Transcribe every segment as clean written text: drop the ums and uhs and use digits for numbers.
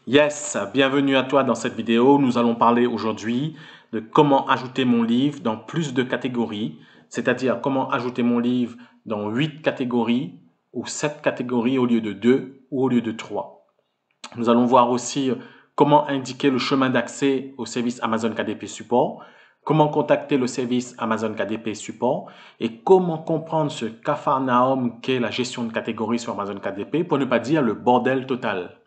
Yes, bienvenue à toi dans cette vidéo. Nous allons parler aujourd'hui de comment ajouter mon livre dans plus de catégories, c'est-à-dire comment ajouter mon livre dans 8 catégories ou 7 catégories au lieu de 2 ou au lieu de 3. Nous allons voir aussi comment indiquer le chemin d'accès au service Amazon KDP Support, comment contacter le service Amazon KDP Support et comment comprendre ce capharnaüm qu'est la gestion de catégories sur Amazon KDP, pour ne pas dire le bordel total.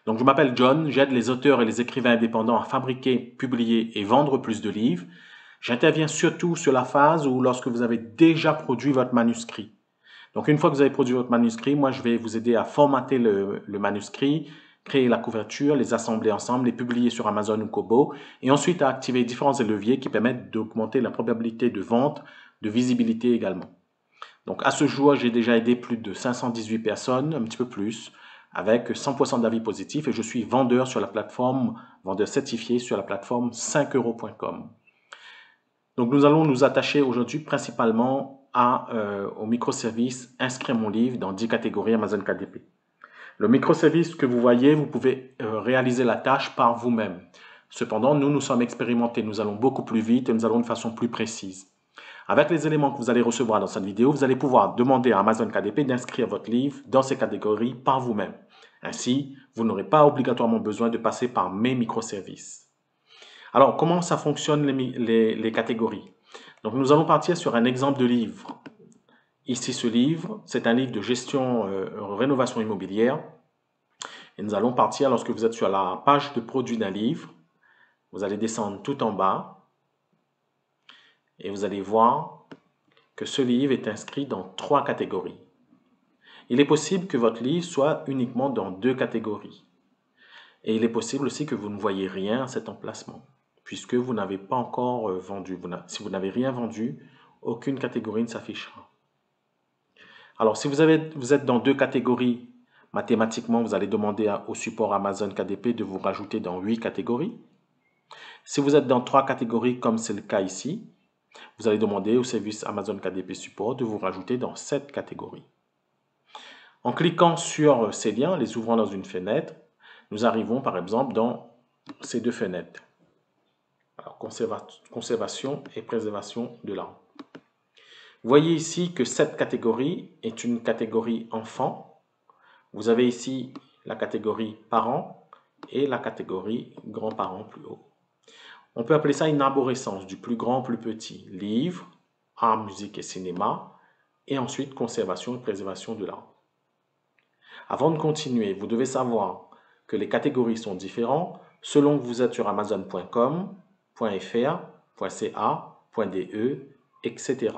Donc, je m'appelle John, j'aide les auteurs et les écrivains indépendants à fabriquer, publier et vendre plus de livres. J'interviens surtout sur la phase où lorsque vous avez déjà produit votre manuscrit. Donc, une fois que vous avez produit votre manuscrit, moi, je vais vous aider à formater le manuscrit, créer la couverture, les assembler ensemble, les publier sur Amazon ou Kobo, et ensuite à activer différents leviers qui permettent d'augmenter la probabilité de vente, de visibilité également. Donc, à ce jour, j'ai déjà aidé plus de 518 personnes, un petit peu plus, avec 100% d'avis positifs et je suis vendeur sur la plateforme, vendeur certifié sur la plateforme 5euros.com. Donc, nous allons nous attacher aujourd'hui principalement au microservice Inscrire mon livre dans 10 catégories Amazon KDP. Le microservice que vous voyez, vous pouvez réaliser la tâche par vous-même. Cependant, nous sommes expérimentés, nous allons beaucoup plus vite et nous allons de façon plus précise. Avec les éléments que vous allez recevoir dans cette vidéo, vous allez pouvoir demander à Amazon KDP d'inscrire votre livre dans ces catégories par vous-même. Ainsi, vous n'aurez pas obligatoirement besoin de passer par mes microservices. Alors, comment ça fonctionne les catégories? Donc, nous allons partir sur un exemple de livre. Ici, ce livre, c'est un livre de gestion rénovation immobilière. Et nous allons partir lorsque vous êtes sur la page de produit d'un livre. Vous allez descendre tout en bas et vous allez voir que ce livre est inscrit dans 3 catégories. Il est possible que votre livre soit uniquement dans 2 catégories. Et il est possible aussi que vous ne voyez rien à cet emplacement, puisque vous n'avez pas encore vendu. Si vous n'avez rien vendu, aucune catégorie ne s'affichera. Alors, si vous êtes dans 2 catégories, mathématiquement, vous allez demander au support Amazon KDP de vous rajouter dans 8 catégories. Si vous êtes dans 3 catégories, comme c'est le cas ici, vous allez demander au service Amazon KDP Support de vous rajouter dans 7 catégories. En cliquant sur ces liens, les ouvrant dans une fenêtre, nous arrivons par exemple dans ces 2 fenêtres. Alors, conservation et préservation de l'art. Vous voyez ici que cette catégorie est une catégorie enfant. Vous avez ici la catégorie parents et la catégorie grands-parents plus haut. On peut appeler ça une arborescence du plus grand au plus petit. Livres, art, musique et cinéma, et ensuite conservation et préservation de l'art. Avant de continuer, vous devez savoir que les catégories sont différentes selon que vous êtes sur amazon.com, .fr, .ca, .de, etc.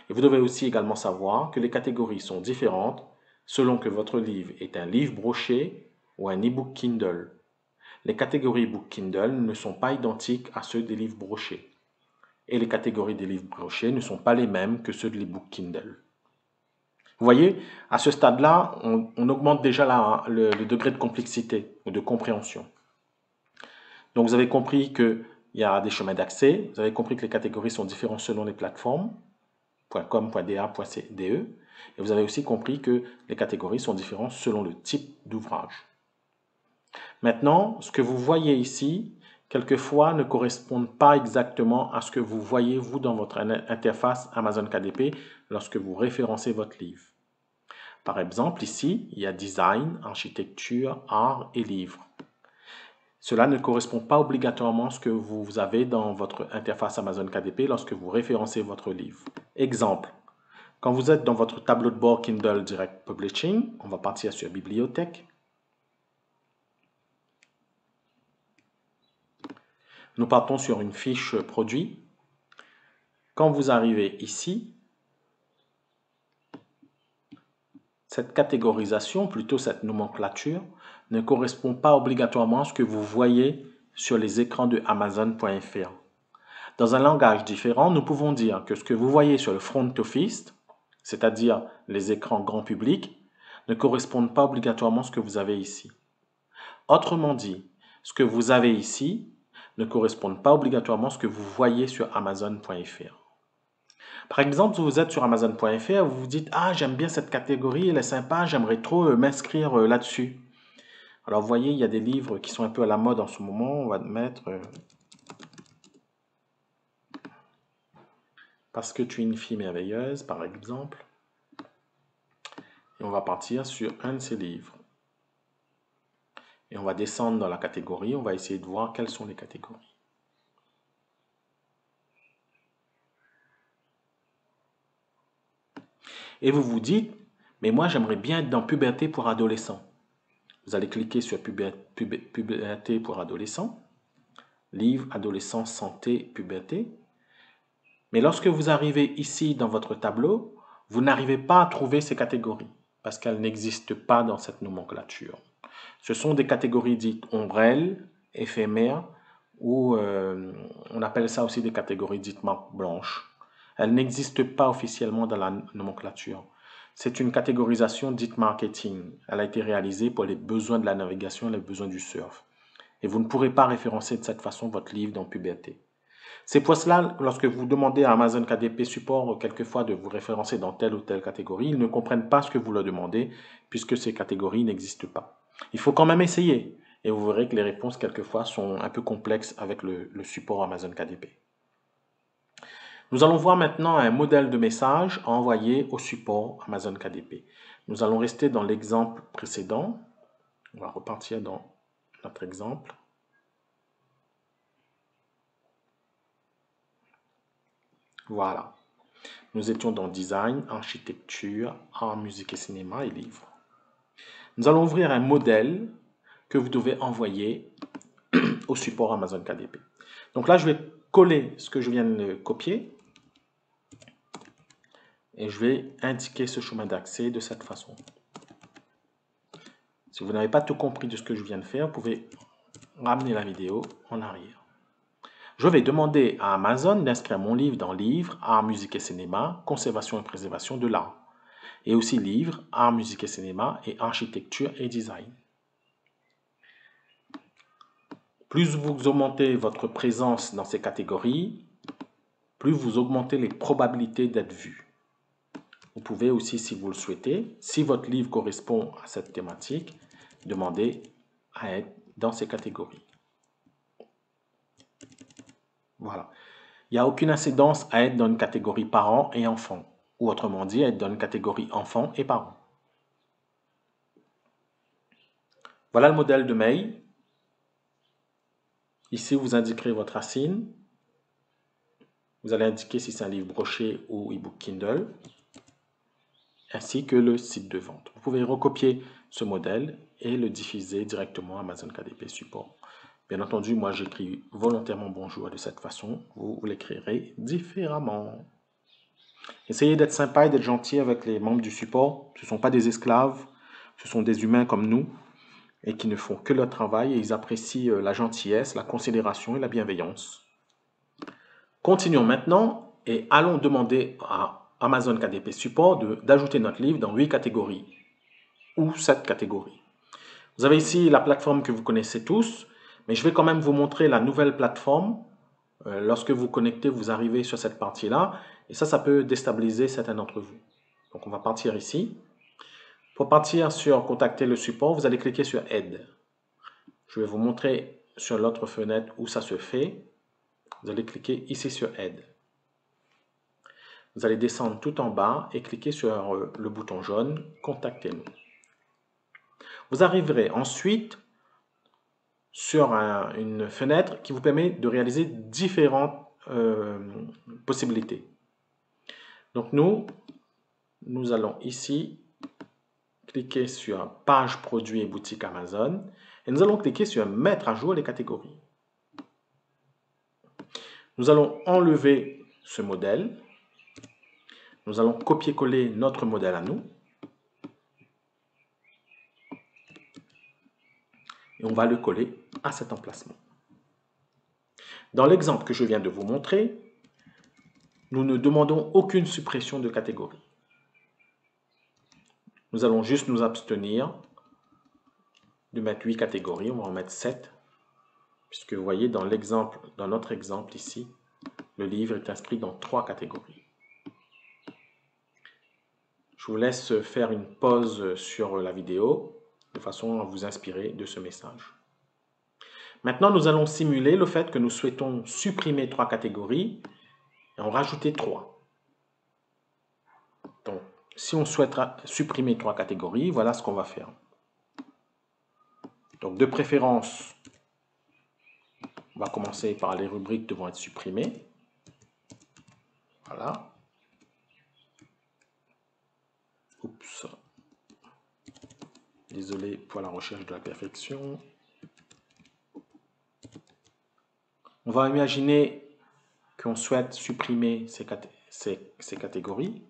Et vous devez aussi également savoir que les catégories sont différentes selon que votre livre est un livre broché ou un e-book Kindle. Les catégories e-book Kindle ne sont pas identiques à ceux des livres brochés. Et les catégories des livres brochés ne sont pas les mêmes que ceux de l'e-book Kindle. Vous voyez, à ce stade-là, on augmente déjà le degré de complexité ou de compréhension. Donc, vous avez compris qu'il y a des chemins d'accès. Vous avez compris que les catégories sont différentes selon les plateformes, .com, .da, .de. Et vous avez aussi compris que les catégories sont différentes selon le type d'ouvrage. Maintenant, ce que vous voyez ici, quelquefois, ne correspond pas exactement à ce que vous voyez, vous, dans votre interface Amazon KDP lorsque vous référencez votre livre. Par exemple, ici, il y a design, architecture, art et livres. Cela ne correspond pas obligatoirement à ce que vous avez dans votre interface Amazon KDP lorsque vous référencez votre livre. Exemple, quand vous êtes dans votre tableau de bord Kindle Direct Publishing, on va partir sur Bibliothèque. Nous partons sur une fiche produit. Quand vous arrivez ici, cette catégorisation, plutôt cette nomenclature, ne correspond pas obligatoirement à ce que vous voyez sur les écrans de Amazon.fr. Dans un langage différent, nous pouvons dire que ce que vous voyez sur le front office, c'est-à-dire les écrans grand public, ne correspondent pas obligatoirement à ce que vous avez ici. Autrement dit, ce que vous avez ici ne correspond pas obligatoirement à ce que vous voyez sur Amazon.fr. Par exemple, vous êtes sur Amazon.fr, vous vous dites « Ah, j'aime bien cette catégorie, elle est sympa, j'aimerais trop m'inscrire là-dessus. » Alors, vous voyez, il y a des livres qui sont un peu à la mode en ce moment. On va mettre Parce que tu es une fille merveilleuse, par exemple. Et on va partir sur un de ces livres. Et on va descendre dans la catégorie. On va essayer de voir quelles sont les catégories. Et vous vous dites, mais moi j'aimerais bien être dans puberté pour adolescents. Vous allez cliquer sur puberté pour adolescents, livre adolescent santé puberté. Mais lorsque vous arrivez ici dans votre tableau, vous n'arrivez pas à trouver ces catégories parce qu'elles n'existent pas dans cette nomenclature. Ce sont des catégories dites ombrelles, éphémères, ou on appelle ça aussi des catégories dites marque blanche. Elles n'existent pas officiellement dans la nomenclature. C'est une catégorisation dite marketing. Elle a été réalisée pour les besoins de la navigation et les besoins du surf. Et vous ne pourrez pas référencer de cette façon votre livre dans puberté. C'est pour cela, lorsque vous demandez à Amazon KDP Support quelquefois de vous référencer dans telle ou telle catégorie, ils ne comprennent pas ce que vous leur demandez puisque ces catégories n'existent pas. Il faut quand même essayer et vous verrez que les réponses quelquefois sont un peu complexes avec le support Amazon KDP. Nous allons voir maintenant un modèle de message à envoyer au support Amazon KDP. Nous allons rester dans l'exemple précédent. On va repartir dans notre exemple. Voilà. Nous étions dans Design, Architecture, Art, Musique et Cinéma et Livres. Nous allons ouvrir un modèle que vous devez envoyer au support Amazon KDP. Donc là, je vais coller ce que je viens de copier et je vais indiquer ce chemin d'accès de cette façon. Si vous n'avez pas tout compris de ce que je viens de faire, vous pouvez ramener la vidéo en arrière. Je vais demander à Amazon d'inscrire mon livre dans Livres, Art, Musique et Cinéma, Conservation et Préservation de l'art. Et aussi Livres, Art, Musique et Cinéma et Architecture et Design. Plus vous augmentez votre présence dans ces catégories, plus vous augmentez les probabilités d'être vu. Vous pouvez aussi, si vous le souhaitez, si votre livre correspond à cette thématique, demander à être dans ces catégories. Voilà. Il n'y a aucune incidence à être dans une catégorie parents et enfants, ou autrement dit, être dans une catégorie enfants et parents. Voilà le modèle de mail. Ici, vous indiquerez votre racine. Vous allez indiquer si c'est un livre broché ou e-book Kindle, ainsi que le site de vente. Vous pouvez recopier ce modèle et le diffuser directement à Amazon KDP Support. Bien entendu, moi j'écris volontairement bonjour de cette façon, vous l'écrirez différemment. Essayez d'être sympa et d'être gentil avec les membres du support. Ce ne sont pas des esclaves, ce sont des humains comme nous et qui ne font que leur travail et ils apprécient la gentillesse, la considération et la bienveillance. Continuons maintenant et allons demander à Amazon KDP Support d'ajouter notre livre dans 8 catégories ou 7 catégories. Vous avez ici la plateforme que vous connaissez tous, mais je vais quand même vous montrer la nouvelle plateforme. Lorsque vous connectez, vous arrivez sur cette partie-là et ça peut déstabiliser certains d'entre vous. Donc on va partir ici. Pour partir sur contacter le support, vous allez cliquer sur aide. Je vais vous montrer sur l'autre fenêtre où ça se fait. Vous allez cliquer ici sur aide. Vous allez descendre tout en bas et cliquer sur le bouton jaune Contactez-nous. Vous arriverez ensuite sur une fenêtre qui vous permet de réaliser différentes possibilités. Donc nous allons ici cliquer sur Page produits et boutique Amazon et nous allons cliquer sur Mettre à jour les catégories. Nous allons enlever ce modèle. Nous allons copier-coller notre modèle à nous. Et on va le coller à cet emplacement. Dans l'exemple que je viens de vous montrer, nous ne demandons aucune suppression de catégorie. Nous allons juste nous abstenir de mettre 8 catégories, on va en mettre 7, puisque vous voyez dans notre exemple ici, le livre est inscrit dans 3 catégories. Je vous laisse faire une pause sur la vidéo, de façon à vous inspirer de ce message. Maintenant, nous allons simuler le fait que nous souhaitons supprimer 3 catégories et en rajouter 3. Donc, si on souhaite supprimer 3 catégories, voilà ce qu'on va faire. Donc, de préférence, on va commencer par les rubriques devant être supprimées. Voilà. Oups. Désolé pour la recherche de la perfection. On va imaginer qu'on souhaite supprimer ces catégories.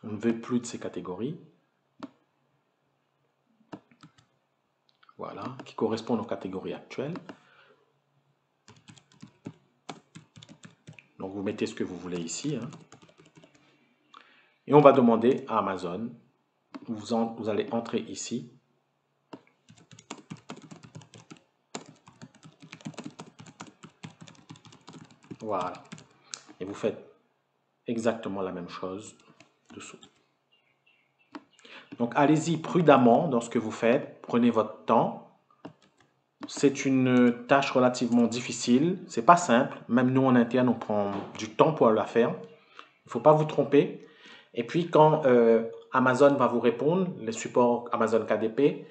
On ne veut plus de ces catégories. Voilà, qui correspondent aux catégories actuelles. Donc vous mettez ce que vous voulez ici. Hein. Et on va demander à Amazon, vous allez entrer ici. Voilà. Et vous faites exactement la même chose dessous. Donc allez-y prudemment dans ce que vous faites. Prenez votre temps. C'est une tâche relativement difficile. C'est pas simple. Même nous en interne, on prend du temps pour la faire. Il ne faut pas vous tromper. Et puis quand Amazon va vous répondre, les supports Amazon KDP,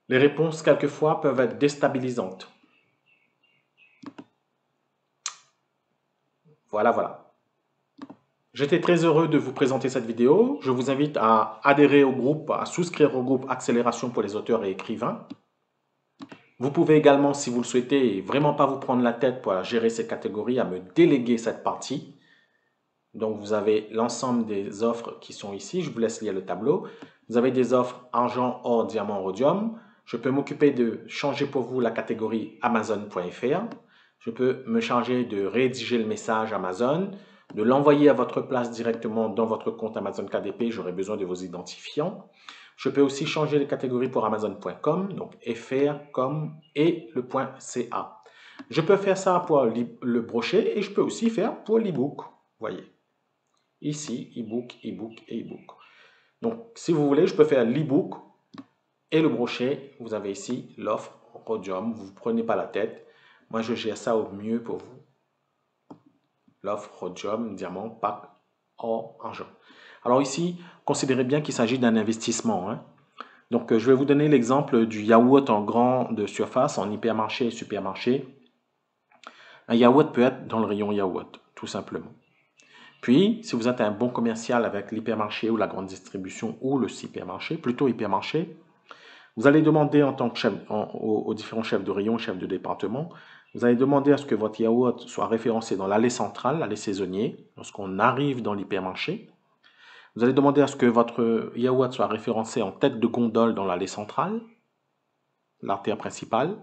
les réponses quelquefois peuvent être déstabilisantes. Voilà. J'étais très heureux de vous présenter cette vidéo. Je vous invite à adhérer au groupe, à souscrire au groupe Accélération pour les auteurs et écrivains. Vous pouvez également, si vous le souhaitez, vraiment pas vous prendre la tête pour gérer ces catégories, à me déléguer cette partie. Donc, vous avez l'ensemble des offres qui sont ici. Je vous laisse lire le tableau. Vous avez des offres argent, or, diamant, rhodium. Je peux m'occuper de changer pour vous la catégorie Amazon.fr. Je peux me charger de rédiger le message Amazon, de l'envoyer à votre place directement dans votre compte Amazon KDP. J'aurai besoin de vos identifiants. Je peux aussi changer les catégories pour Amazon.com, donc FR, com et le .ca. Je peux faire ça pour le brochet et je peux aussi faire pour l'ebook. Voyez. Ici, ebook, ebook et ebook. Donc, si vous voulez, je peux faire l'ebook et le brochet. Vous avez ici l'offre rhodium. Vous ne vous prenez pas la tête. Moi, je gère ça au mieux pour vous. L'offre rhodium, diamant, pack, or, argent. Alors ici, considérez bien qu'il s'agit d'un investissement. Hein. Donc, je vais vous donner l'exemple du yaourt en grand de surface, en hypermarché et supermarché. Un yaourt peut être dans le rayon yaourt, tout simplement. Puis, si vous êtes un bon commercial avec l'hypermarché ou la grande distribution ou le supermarché, plutôt hypermarché, vous allez demander en tant que chef, aux différents chefs de rayon, chefs de département, vous allez demander à ce que votre yaourt soit référencé dans l'allée centrale, l'allée saisonnier, lorsqu'on arrive dans l'hypermarché. Vous allez demander à ce que votre yaourt soit référencé en tête de gondole dans l'allée centrale, l'artère principale.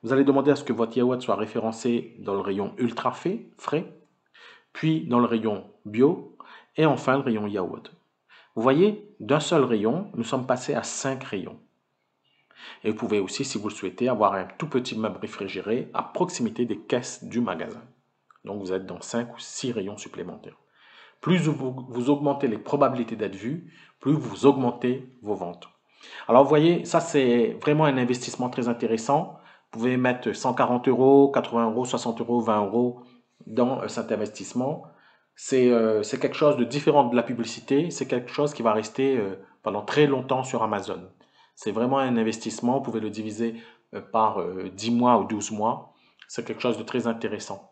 Vous allez demander à ce que votre yaourt soit référencé dans le rayon ultra frais, puis dans le rayon bio, et enfin le rayon yaourt. Vous voyez, d'un seul rayon, nous sommes passés à 5 rayons. Et vous pouvez aussi, si vous le souhaitez, avoir un tout petit meuble réfrigéré à proximité des caisses du magasin. Donc vous êtes dans 5 ou 6 rayons supplémentaires. Plus vous augmentez les probabilités d'être vu, plus vous augmentez vos ventes. Alors vous voyez, ça c'est vraiment un investissement très intéressant. Vous pouvez mettre 140 €, 80 €, 60 €, 20 € dans cet investissement. C'est quelque chose de différent de la publicité. C'est quelque chose qui va rester pendant très longtemps sur Amazon. C'est vraiment un investissement. Vous pouvez le diviser par 10 mois ou 12 mois. C'est quelque chose de très intéressant.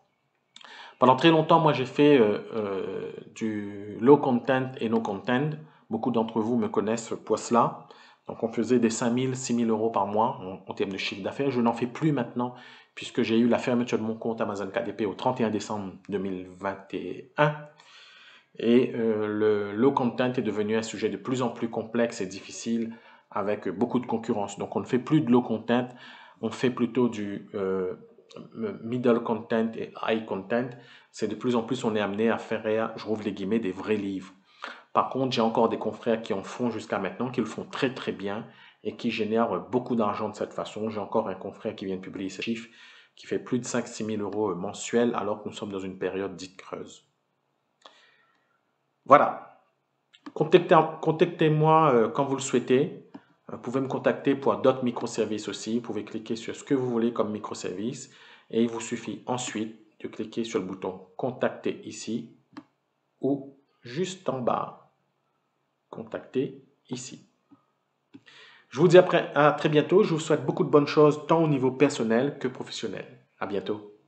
Pendant très longtemps, moi j'ai fait du low content et no content. Beaucoup d'entre vous me connaissent pour cela. Donc on faisait des 5 000, 6 000 € par mois en termes de chiffre d'affaires. Je n'en fais plus maintenant puisque j'ai eu la fermeture de mon compte Amazon KDP au 31 décembre 2021. Et le low content est devenu un sujet de plus en plus complexe et difficile avec beaucoup de concurrence. Donc on ne fait plus de low content, on fait plutôt du middle content et high content. C'est de plus en plus on est amené à faire, je rouvre les guillemets, des vrais livres. Par contre, j'ai encore des confrères qui en font jusqu'à maintenant, qui le font très très bien et qui génèrent beaucoup d'argent de cette façon. J'ai encore un confrère qui vient de publier ses chiffres, qui fait plus de 5-6 000 € mensuels alors que nous sommes dans une période dite creuse. Voilà. Contactez-moi quand vous le souhaitez. Vous pouvez me contacter pour d'autres microservices aussi. Vous pouvez cliquer sur ce que vous voulez comme microservice et il vous suffit ensuite de cliquer sur le bouton Contacter ici ou juste en bas, Contacter ici. Je vous dis à très bientôt. Je vous souhaite beaucoup de bonnes choses tant au niveau personnel que professionnel. À bientôt.